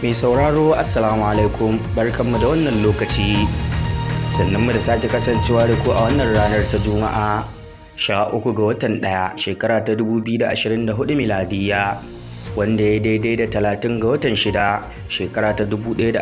Mai sauraro Assalamu alaikum, barkanmu da wannan lokaci, sannan mu da sake kasancewa da ku a wannan ranar ta Juma'a 13 ga watan 1 shekara ta 2024 miladiya, wanda ya daidai da 30 ga watan 6 shekara ta 1045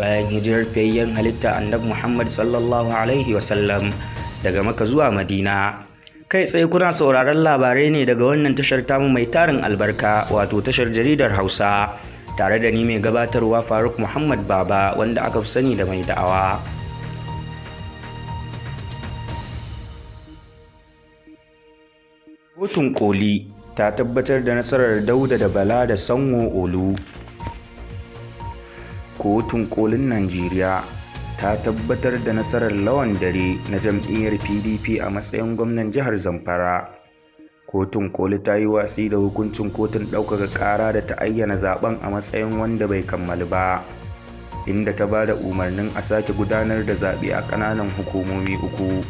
bayan hijirar fiyayyen halitta Annabi Muhammad sallallahu alaihi wasallam daga Makka zuwa Madina. Kai tsaye kuna sauraron labarai ne daga wannan tashar tamu mai tarin albarka, wato tashar jaridar Hausa, tare da ni mai gabatarwa Faruk Muhammad Baba, wanda aka fi sani da mai da'awa. Kotun Koli ta tabbatar da nasarar Dauda da Bala da Sanwo-Olu. Kotun Kolin Najeriya ta tabbatar da nasarar Lawan Dare na jam'iyyar PDP a matsayin gwamnan jihar Zamfara. Kotun Koli ta yi watsi da hukuncin kotun ɗaukaka ƙara da ta ayyana zaben a matsayin wanda bai kammalu ba, inda ta ba da umarnin a sake gudanar da zaɓe a ƙananan hukumomi 3.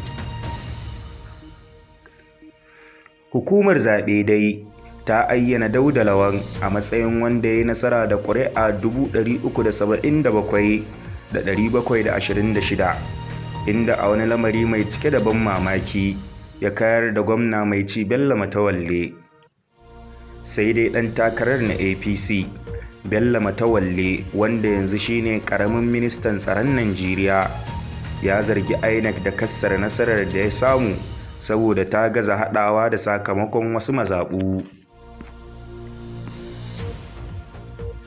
Hukumar zaɓe dai ta ayyana Dauda Lawan a matsayin wanda ya yi nasara da ƙuri'a 377,726, inda a wani lamari mai cike da ban mamaki ya kayar da gwamna mai ci Bello Matawalle. Sai dai ɗan takarar na APC Bello Matawalle, wanda yanzu shine ƙaramin ministan tsaron Najeriya, ya zargi INEC da kassara nasarar da ya samu saboda ta gaza haɗawa da sakamakon wasu mazaɓu.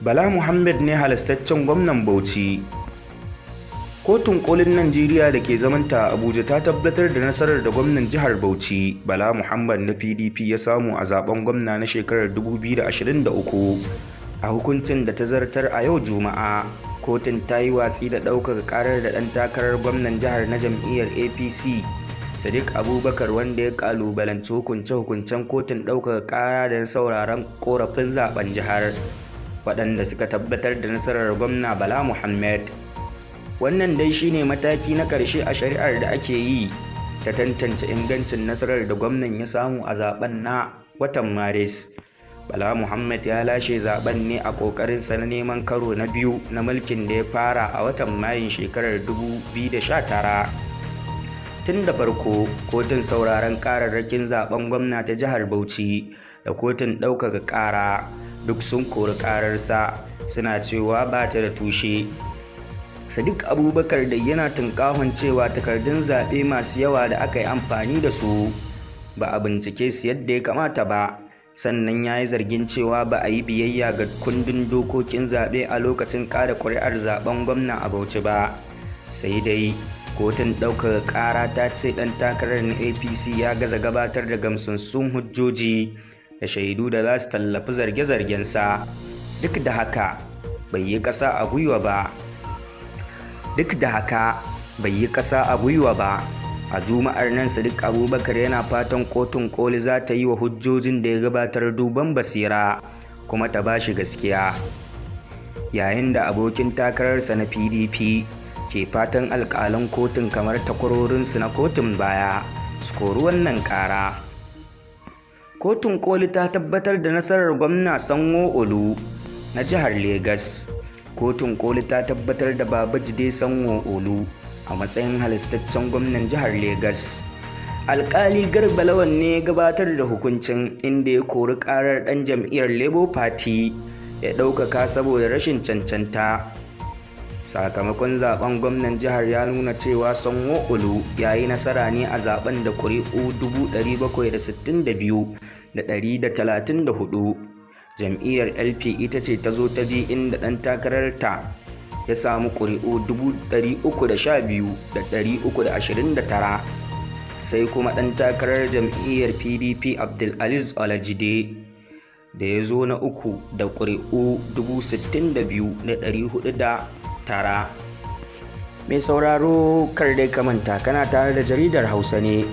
Bala Muhammad ne halastaccen gwamnan Bauchi. Kotun Kolin Najeriya da ke zamanta a Abuja ta tabbatar da nasarar da gwamnan jihar Bauchi, Bala Muhammad na PDP, ya samu a zaben gwamna na shekarar 2023. A hukuncin da ta zartar a yau Juma'a, kotun ta yi watsi da ɗaukaka ƙarar da ɗan takarar gwamnan jihar na jam'iyyar APC, Sadiq Abubakar, wanda ya ƙalubalanci hukunce-hukuncen kotun ɗaukaka ƙara da sauraron ƙorafin zaben jihar, waɗanda suka tabbatar da nasarar gwamna Bala Muhammad. Wannan dai shine mataki na ƙarshe a shari'ar da ake yi ta tantance ingancin nasarar da gwamnan ya samu a zaben na watan Maris. Bala Muhammad ya lashe zaben ne a ƙoƙarinsa na neman karo na biyu na mulkin da ya fara a watan Mayun shekarar 2019. Tun da farko, kotun sauraron ƙararrakin zaben gwamna ta jihar Bauchi da kotun ɗaukaka ƙara duk sun kori ƙararsa, suna cewa ba ta da tushe. Sadiq Abubakar da yana tunkahon cewa takardun zaɓe masu yawa da aka yi amfani da su ba a bincike su yadda ya kamata ba, sannan ya yi zargin cewa ba a yi biyayya ga kundin dokokin zaɓe a lokacin ƙada ƙuri'ar zaɓen gwamna a Bauchi ba. Sai dai kotun ɗaukaka ƙara ta ce ɗan takarar na APC ya gaza gabatar da gamsassun hujjoji da shaidu da za su tallafi zarge-zargensa. Duk da haka bai yi ƙasa a gwiwa ba. A Juma'ar nan Sadiq Abubakar yana fatan kotun koli za ta yi wa hujjojin da ya gabatar duban basira kuma ta ba shi gaskiya, yayin da abokin takararsa na PDP ke fatan alƙalan kotun kamar takwarorinsu na kotun baya su kori wannan ƙara. Kotun koli ta tabbatar da nasarar gwamna Sanwo-Olu na jihar Legas. Kotun Koli ta tabbatar da Babajide Sanwo-Olu a matsayin halastaccen gwamnan jihar Legas. Alƙali Garba Lawan ne ya gabatar da hukuncin, inda ya kori ƙarar ɗan jam'iyyar Labour Party ya ɗaukaka saboda rashin cancanta. Sakamakon zaben gwamnan jihar ya nuna cewa Sanwo-Olu ya yi nasara ne a zaben da ƙuri'u 762,134. Jam'iyyar LP ita ce ta zo ta biyu, inda ɗan takararta ya samu ƙuri'u 312,329, sai kuma ɗan takarar jam'iyyar PDP Abdulaziz Olajide da ya zo na uku da ƙuri'u 62,409. Mai sauraro kar dai ka manta kana tare da jaridar Hausa ne,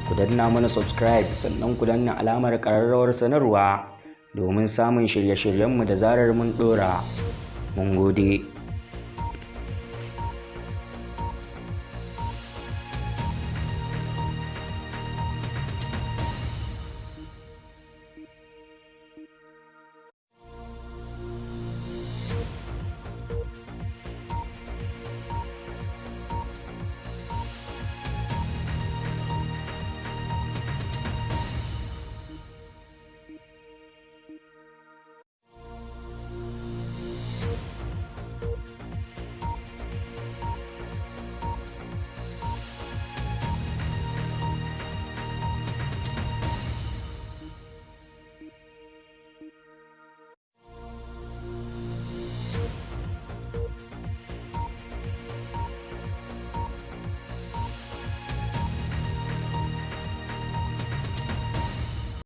ku danna mana subscribe sannan ku danna alamar ƙararrawar sanarwa domin samun shirye-shiryenmu da zarar mun ɗora. Mun gode.